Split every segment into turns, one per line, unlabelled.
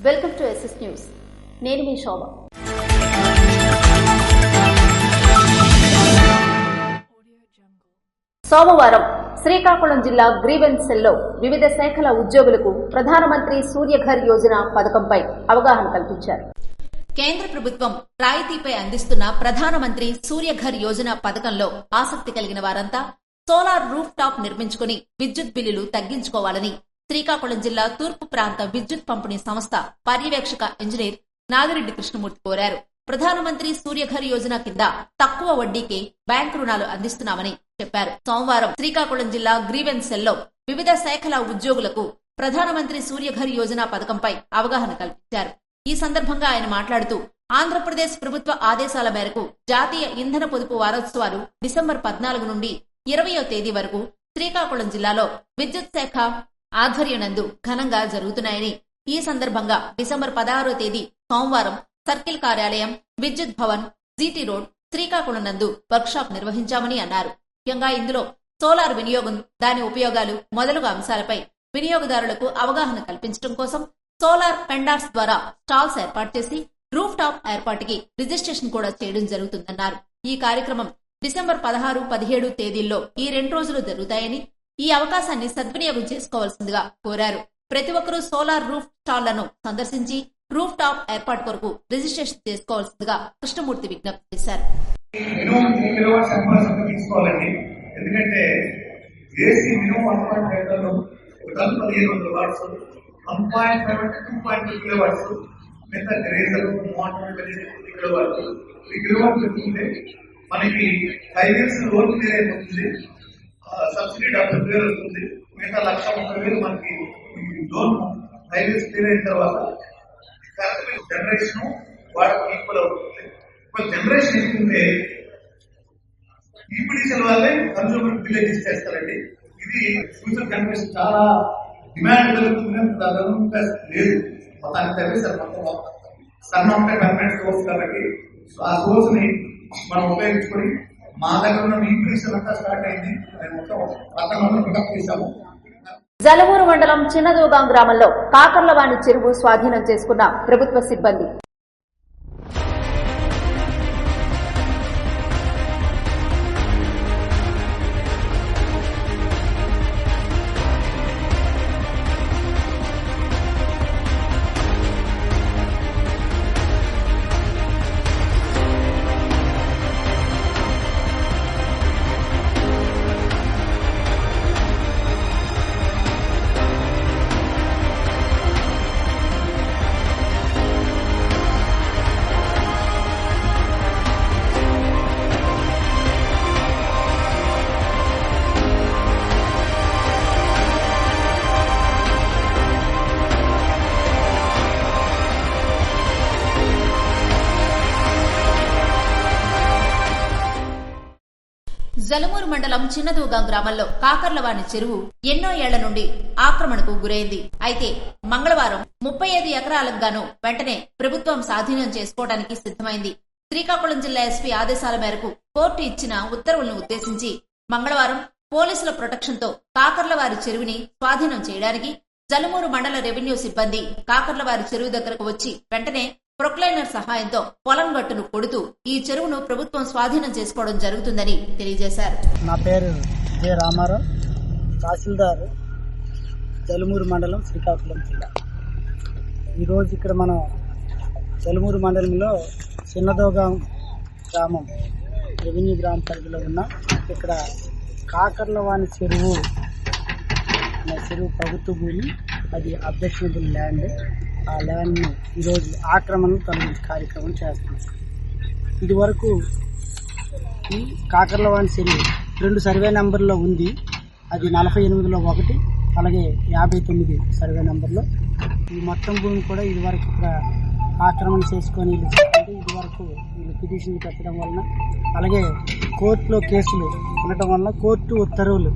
Welcome to SS news. నేను మీ శోభ. సోమవారం శ్రీకాకుళం జిల్లా గ్రీవెన్స్ సెల్లో వివిధ శాఖల ఉద్యోగులకు ప్రధానమంత్రి సూర్యఘర్ యోజన పథకంపై అవగాహన కల్పించారు. కేంద్ర ప్రభుత్వం రాయితీపై అందిస్తున్న ప్రధానమంత్రి సూర్యఘర్ యోజన పథకంలో ఆసక్తి కలిగిన వారంతా సోలార్ రూఫ్ టాప్ నిర్మించుకుని విద్యుత్ బిల్లులు తగ్గించుకోవాలని శ్రీకాకుళం జిల్లా తూర్పు ప్రాంత విద్యుత్ పంపిణీ సంస్థ పర్యవేక్షక ఇంజనీర్ నాగిరెడ్డి కృష్ణమూర్తి కోరారు. ప్రధానమంత్రి సూర్యఘర్ యోజన కింద తక్కువ వడ్డీకే బ్యాంకు రుణాలు అందిస్తున్నామని చెప్పారు. సోమవారం శ్రీకాకుళం జిల్లా గ్రీవెన్స్ సెల్లో వివిధ శాఖల ఉద్యోగులకు ప్రధానమంత్రి సూర్యఘర్ యోజన పథకంపై అవగాహన కల్పించారు. ఈ సందర్భంగా ఆయన మాట్లాడుతూ ఆంధ్రప్రదేశ్ ప్రభుత్వ ఆదేశాల మేరకు జాతీయ ఇంధన పొదుపు వారోత్సవాలు డిసెంబర్ 14 నుండి 20వ తేదీ వరకు శ్రీకాకుళం జిల్లాలో విద్యుత్ శాఖ ఆధ్వర్యనందు ఘనంగా జరుగుతున్నాయని, ఈ సందర్భంగా డిసెంబర్ 16వ తేదీ సోమవారం సర్కిల్ కార్యాలయం, విద్యుత్ భవన్, జీటీ రోడ్, శ్రీకాకుళం నందు వర్క్షాప్ నిర్వహించామని అన్నారు. ముఖ్యంగా ఇందులో సోలార్ వినియోగం, దాని ఉపయోగాలు మొదలగు అంశాలపై వినియోగదారులకు అవగాహన కల్పించడం కోసం సోలార్ పెండార్స్ ద్వారా స్టాల్స్ ఏర్పాటు చేసి రూఫ్ టాప్ ఏర్పాటుకి రిజిస్ట్రేషన్ కూడా చేయడం జరుగుతుందన్నారు. ఈ కార్యక్రమం డిసెంబర్ 16, 17 తేదీల్లో ఈ 2 రోజులు జరుగుతాయని, ఈ అవకాశాన్ని సద్వినియోగం చేసుకోవాల్సిందిగా కోరారు. ప్రతి ఒక్కరూ సోలార్ రూఫ్ స్టాళ్లను సందర్శించి రూఫ్ టాప్ ఏర్పాటు కొరకు రిజిస్ట్రేషన్ చేసుకోవాల్సిందిగా కృష్ణమూర్తి విజ్ఞప్తి చేశారు.
ఎందుకంటే ఏసీ మినిమం 1.5 1500 వాట్స్, 1.5 అంటే 2.2 కిలోవాట్స్, మిగతా గ్రేజర్ మోటార్ 3 కిలోవాట్స్. 3 కిలోవాట్స్ పెట్టుకుంటే మనకి 5 years లోన్ క్లియర్ అయిపోతుంది. సబ్సిడీ 70,000 వస్తుంది. మిగతా 1,30,000 మనకి లోన్ 5 years క్లియర్ అయిన తర్వాత కరెక్ట్ జనరేషన్ వాటికి ఈక్వల్ అవుతుంది. ఇప్పుడు జనరేషన్ ఏంటంటే ఈపీడీసీల వాళ్ళే కన్సూమర్ బిల్ ఇచ్చేస్తారండి. ఇది ఫ్యూచర్ జనరేషన్ చాలా డిమాండ్ జరుగుతుంది, లేదు మొత్తానికి సర్వీస్ మొత్తం సన్ ఆఫ్ పర్మనెంట్ సోర్స్ కాబట్టి ఆ సోర్స్ ని మనం ఉపయోగించుకొని మా దగ్గర ఉన్న ఈపీడీసీలు అంతా స్టార్ట్ అయింది. మొత్తం 11 పికప్ చేశాము.
జలమూరు మండలం చిన్నదోగాం గ్రామంలో కాకర్లవాణి చెరువు స్వాధీనం చేసుకున్న ప్రభుత్వ సిబ్బంది. జలమూరు మండలం చిన్నదోగాం గ్రామంలో కాకర్లవాణి చెరువు ఎన్నో ఏళ్ల నుండి ఆక్రమణకు గురైంది. అయితే మంగళవారం 35 ఎకరాలకు గాను వెంటనే ప్రభుత్వం స్వాధీనం చేసుకోవడానికి సిద్ధమైంది. శ్రీకాకుళం జిల్లా ఎస్పీ ఆదేశాల మేరకు కోర్టు ఇచ్చిన ఉత్తర్వులను ఉద్దేశించి మంగళవారం పోలీసుల ప్రొటెక్షన్ తో కాకర్లవారి చెరువుని స్వాధీనం చేయడానికి జలమూరు మండల రెవెన్యూ సిబ్బంది కాకర్లవారి చెరువు దగ్గరకు వచ్చి వెంటనే ప్రొక్లైనర్ సహాయంతో పొలం గట్టును కొడుతూ ఈ చెరువును ప్రభుత్వం స్వాధీనం చేసుకోవడం జరుగుతుందని తెలియజేశారు.
నా పేరు జె రామారావు, తహసీల్దార్, జలమూరు మండలం, శ్రీకాకుళం జిల్లా. ఈరోజు ఇక్కడ మనం జలమూరు మండలంలో చిన్నదోగాం గ్రామం రెవెన్యూ గ్రామ పరిధిలో ఉన్న ఇక్కడ కాకర్లవాణి చెరువు ప్రభుత్వ భూమి, అది అబ్జెక్షనబుల్ ల్యాండ్. ఆ ల్యాండ్ని ఈరోజు ఆక్రమణను తొలగించే కార్యక్రమం చేస్తున్నాం. ఇది వరకు ఈ కాకర్లవాణి చెరువు 2 సర్వే నెంబర్లో ఉంది. అది 48లో 1, అలాగే 59 సర్వే నెంబర్లో. ఈ మొత్తం భూమి కూడా ఇది వరకు ఇక్కడ ఆక్రమణ చేసుకొని ఇది వరకు వీళ్ళు పిటిషన్లు పెట్టడం వలన, అలాగే కోర్టులో కేసులు ఉండటం వలన కోర్టు ఉత్తర్వులు,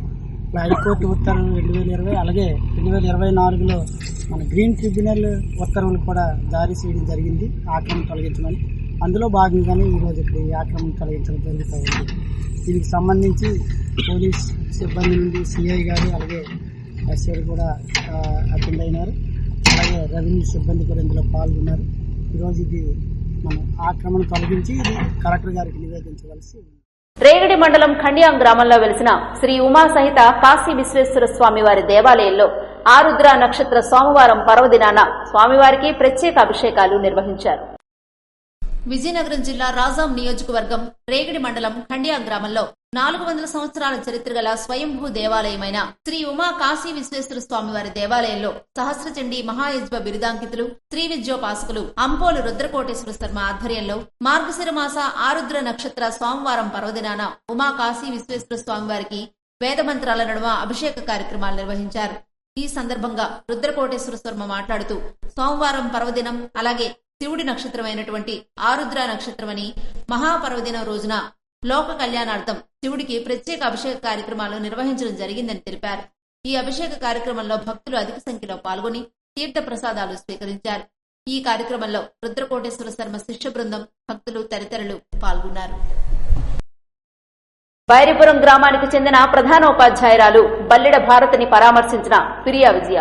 హైకోర్టు ఉత్తర్వులు 2020, అలాగే 2024లో మన గ్రీన్ ట్రిబ్యునల్ ఉత్తర్వులు కూడా జారీ చేయడం జరిగింది ఆక్రమణ తొలగించమని. అందులో భాగంగానే ఈరోజు ఇక్కడ ఈ ఆక్రమణ తొలగించడం జరుగుతూ ఉంది. దీనికి సంబంధించి పోలీస్ సిబ్బంది నుండి సిఐ గారు, అలాగే ఎస్ఐ కూడా అటెండ్ అయినారు. అలాగే రెవెన్యూ సిబ్బంది కూడా ఇందులో పాల్గొన్నారు. ఈరోజు ఇది మనం ఆక్రమణ తొలగించి ఇది కలెక్టర్ గారికి నివేదించవలసి.
రేగడి మండలం ఖండియాం గ్రామంలో వెలిసిన శ్రీ ఉమా సహిత కాశీ విశ్వేశ్వర స్వామి వారి దేవాలయంలో ఆరుద్ర నక్షత్ర సోమవారం పర్వదినాన స్వామివారికి ప్రత్యేక అభిషేకాలు నిర్వహించారు. విజయనగరం జిల్లా రాజాం నియోజకవర్గం రేగడి మండలం ఖండియాం గ్రామంలో 400 సంవత్సరాల చరిత్ర గల స్వయంభూ దేవాలయమైన శ్రీ ఉమా కాశీ విశ్వేశ్వర స్వామివారి దేవాలయంలో సహస్రచండీ మహాయజ్వ బిరుదాంకితులు శ్రీ విద్యోపాసకులు అంపోలు రుద్రకోటేశ్వర శర్మ ఆధ్వర్యంలో మార్గశిర మాస ఆరుద్ర నక్షత్ర సోమవారం పర్వదినాన ఉమా కాశీ విశ్వేశ్వర స్వామివారికి వేదమంత్రాల నడుమ అభిషేక కార్యక్రమాలు నిర్వహించారు. ఈ సందర్భంగా రుద్రకోటేశ్వర శర్మ మాట్లాడుతూ సోమవారం పర్వదినం అలాగే శివుడి నక్షత్రమైనటువంటి ఆరుద్ర నక్షత్రమని మహాపర్వదినం రోజున లోక కళ్యాణార్థం శివుడికి ప్రత్యేక అభిషేక కార్యక్రమాలు నిర్వహించడం జరిగిందని తెలిపారు. ఈ అభిషేక కార్యక్రమంలో భక్తులు అధిక సంఖ్యలో పాల్గొని తీర్థ ప్రసాదాలు స్వీకరించారు. ఈ కార్యక్రమంలో రుద్రకోటేశ్వర శర్మ శిష్య బృందం, భక్తులు తదితరులు పాల్గొన్నారు. బైరిపురం గ్రామానికి చెందిన ప్రధానోపాధ్యాయురాలు బల్లెడ భారతిని పరామర్శించిన పిరియా విజయ.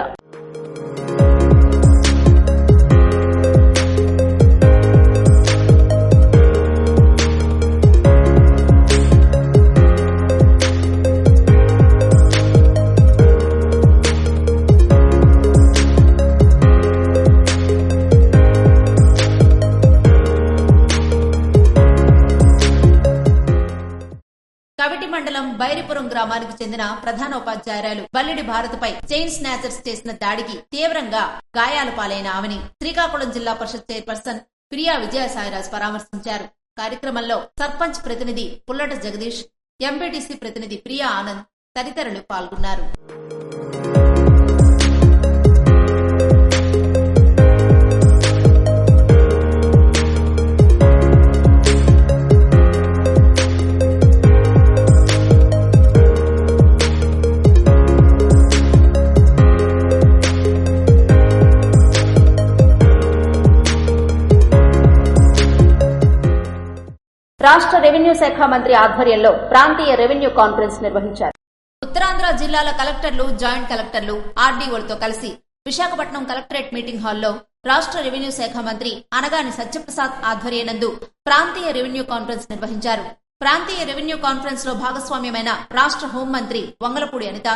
కవిటి మండలం బైరిపురం గ్రామానికి చెందిన ప్రధానోపాధ్యాయురాలు బల్లెడి భారతిపై చైన్ స్నాచర్స్ చేసిన దాడికి తీవ్రంగా గాయాల పాలైన ఆమెని శ్రీకాకుళం జిల్లా పరిషత్ చైర్పర్సన్ ప్రియా విజయసాయిరాజ్ పరామర్శించారు. కార్యక్రమంలో సర్పంచ్ ప్రతినిధి పుల్లట జగదీష్, ఎంపీటీసీ ప్రతినిధి ప్రియా ఆనంద్ తదితరులు పాల్గొన్నారు. రాష్ట్ర రెవెన్యూ శాఖ మంత్రి ఆధ్వర్యంలో ప్రాంతీయ రెవెన్యూ కాన్ఫరెన్స్ నిర్వహించారు. ఉత్తరాంధ్ర జిల్లాల కలెక్టర్లు, జాయింట్ కలెక్టర్లు, ఆర్డీఓలతో కలిసి విశాఖపట్నం కలెక్టరేట్ మీటింగ్ హాల్లో రాష్ట్ర రెవెన్యూ శాఖ మంత్రి అనగాని సత్యప్రసాద్ ఆధ్వర్యనందు ప్రాంతీయ రెవెన్యూ కాన్ఫరెన్స్ నిర్వహించారు. ప్రాంతీయ రెవెన్యూ కాన్ఫరెన్స్ లో భాగస్వామ్యమైన రాష్ట్ర హోంమంత్రి వంగలపూడి అనిత,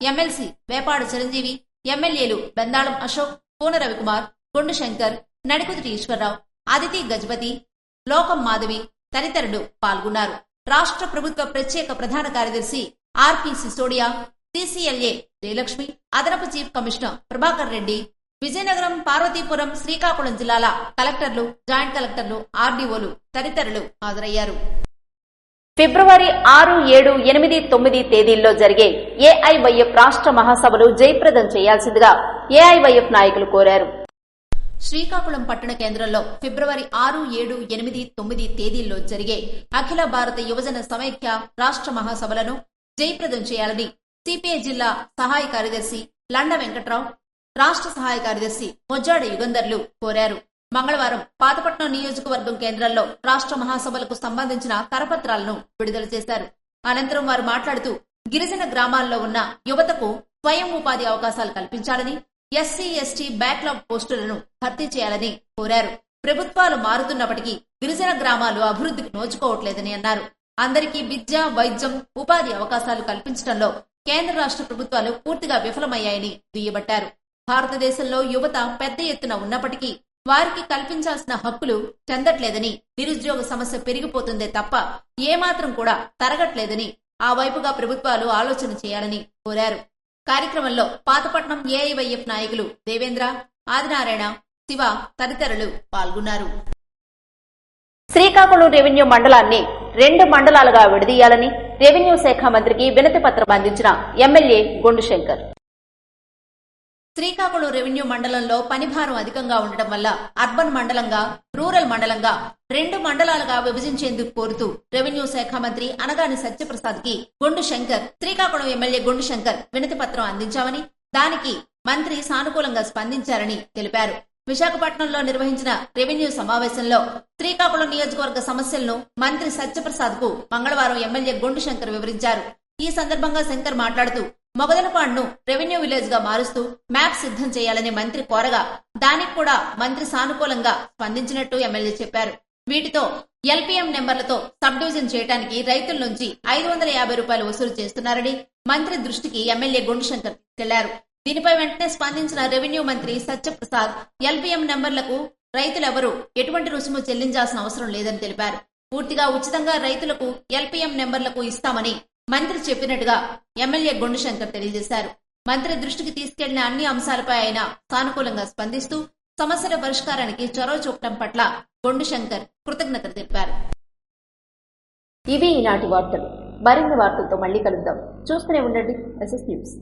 ఎమ్మెల్సీ వేపాడు చిరంజీవి, ఎమ్మెల్యేలు బెందాళం అశోక్, పూన రవికుమార్, కొండు శంకర్, నడికుదిటి ఈశ్వరరావు, అదితి గజపతి, లోకం మాధవి తదితరులు పాల్గొన్నారు. రాష్ట్ర ప్రభుత్వ ప్రత్యేక ప్రధాన కార్యదర్శి ఆర్పి సిసోడియా, సిసిఎల్ఏ జయలక్ష్మి, అదనపు చీఫ్ కమిషనర్ ప్రభాకర్ రెడ్డి, విజయనగరం, పార్వతీపురం, శ్రీకాకుళం జిల్లాల కలెక్టర్లు, జాయింట్ కలెక్టర్లు, ఆర్డీఓలు తదితరులు హాజరయ్యారు. ఫిబ్రవరి 6, 7, 8, 9 తేదీల్లో జరిగే ఏఐవైఎఫ్ రాష్ట్ర మహాసభలు జయప్రదం చేయాల్సిందిగా ఏఐవైఎఫ్ నాయకులు కోరారు. శ్రీకాకుళం పట్టణ కేంద్రంలో ఫిబ్రవరి 6, 7, 8, 9 తేదీల్లో జరిగే అఖిల భారత యువజన సమైక్య రాష్ట్ర మహాసభలను జయప్రదం చేయాలని సిపిఐ జిల్లా సహాయ కార్యదర్శి లండ వెంకట్రావు, రాష్ట్ర సహాయ కార్యదర్శి మొజ్జాడ యుగంధర్లు కోరారు. మంగళవారం పాతపట్నం నియోజకవర్గం కేంద్రంలో రాష్ట్ర మహాసభలకు సంబంధించిన కరపత్రాలను విడుదల చేశారు. అనంతరం వారు మాట్లాడుతూ గిరిజన గ్రామాల్లో ఉన్న యువతకు స్వయం ఉపాధి అవకాశాలు కల్పించాలని, ఎస్సీ, ఎస్టీ బ్యాక్లాగ్ పోస్టులను భర్తీ చేయాలని కోరారు. ప్రభుత్వాలు మారుతున్నప్పటికీ గిరిజన గ్రామాలు అభివృద్ధికి నోచుకోవట్లేదని అన్నారు. అందరికీ విద్య, వైద్యం, ఉపాధి అవకాశాలు కల్పించడంలో కేంద్ర రాష్ట్ర ప్రభుత్వాలు పూర్తిగా విఫలమయ్యాయని దుయ్యబట్టారు. భారతదేశంలో యువత పెద్ద ఎత్తున ఉన్నప్పటికీ వారికి కల్పించాల్సిన హక్కులు చెందట్లేదని, నిరుద్యోగ సమస్య పెరిగిపోతుందే తప్ప ఏమాత్రం కూడా తరగట్లేదని ఆ వైపుగా ప్రభుత్వాలు ఆలోచన చేయాలని కోరారు. కార్యక్రమంలో పాతపట్నం ఏఐవైఎఫ్ నాయకులు దేవేంద్ర, ఆదినారాయణ, శివ తదితరులు పాల్గొన్నారు. శ్రీకాకుళం రెవెన్యూ మండలాన్ని 2 మండలాలుగా విడదీయాలని రెవెన్యూ శాఖ మంత్రికి వినతి పత్రం అందించిన ఎమ్మెల్యే గొండు శంకర్. శ్రీకాకుళం రెవెన్యూ మండలంలో పనిభారం అధికంగా ఉండటం వల్ల అర్బన్ మండలంగా, రూరల్ మండలంగా 2 మండలాలుగా విభజించేందుకు కోరుతూ రెవెన్యూ శాఖ మంత్రి అనగాని సత్యప్రసాద్ కి గొండు శంకర్, శ్రీకాకుళం ఎమ్మెల్యే గొండు శంకర్ వినతి పత్రం అందించామని, దానికి మంత్రి సానుకూలంగా స్పందించారని తెలిపారు. విశాఖపట్నంలో నిర్వహించిన రెవెన్యూ సమావేశంలో శ్రీకాకుళం నియోజకవర్గ సమస్యలను మంత్రి సత్యప్రసాద్ కు మంగళవారం ఎమ్మెల్యే గొండు శంకర్ వివరించారు. ఈ సందర్భంగా శంకర్ మాట్లాడుతూ మొగదనపాడును రెవెన్యూ విలేజ్ గా మారుస్తూ మ్యాప్ సిద్ధం చేయాలని మంత్రి కోరగా దానికి కూడా మంత్రి సానుకూలంగా స్పందించినట్టు ఎమ్మెల్యే చెప్పారు. వీటితో ఎల్పీఎం నెంబర్లతో సబ్ డివిజన్ చేయడానికి రైతుల నుంచి 550 రూపాయలు వసూలు చేస్తున్నారని మంత్రి దృష్టికి ఎమ్మెల్యే గుండుశంకర్ తీసుకెళ్లారు. దీనిపై వెంటనే స్పందించిన రెవెన్యూ మంత్రి సత్యప్రసాద్ ఎల్పీఎం నెంబర్లకు రైతులెవరూ ఎటువంటి రుసుము చెల్లించాల్సిన అవసరం లేదని తెలిపారు. పూర్తిగా ఉచితంగా రైతులకు ఎల్పీఎం నెంబర్లకు ఇస్తామని మంత్రి చెప్పినట్టుగా ఎమ్మెల్యే గుండుశంకర్ తెలియజేశారు. మంత్రి దృష్టికి తీసుకెళ్లిన అన్ని అంశాలపై ఆయన సానుకూలంగా స్పందిస్తూ సమస్యల పరిష్కారానికి చొరవ చూపడం పట్ల గుండుశంకర్ కృతజ్ఞతలు తెలిపారు. ఇవి ఈనాటి వార్తలు. మరిన్ని వార్తలతో మళ్లీ కలుద్దాం. చూస్తూనే ఉండండి SS న్యూస్.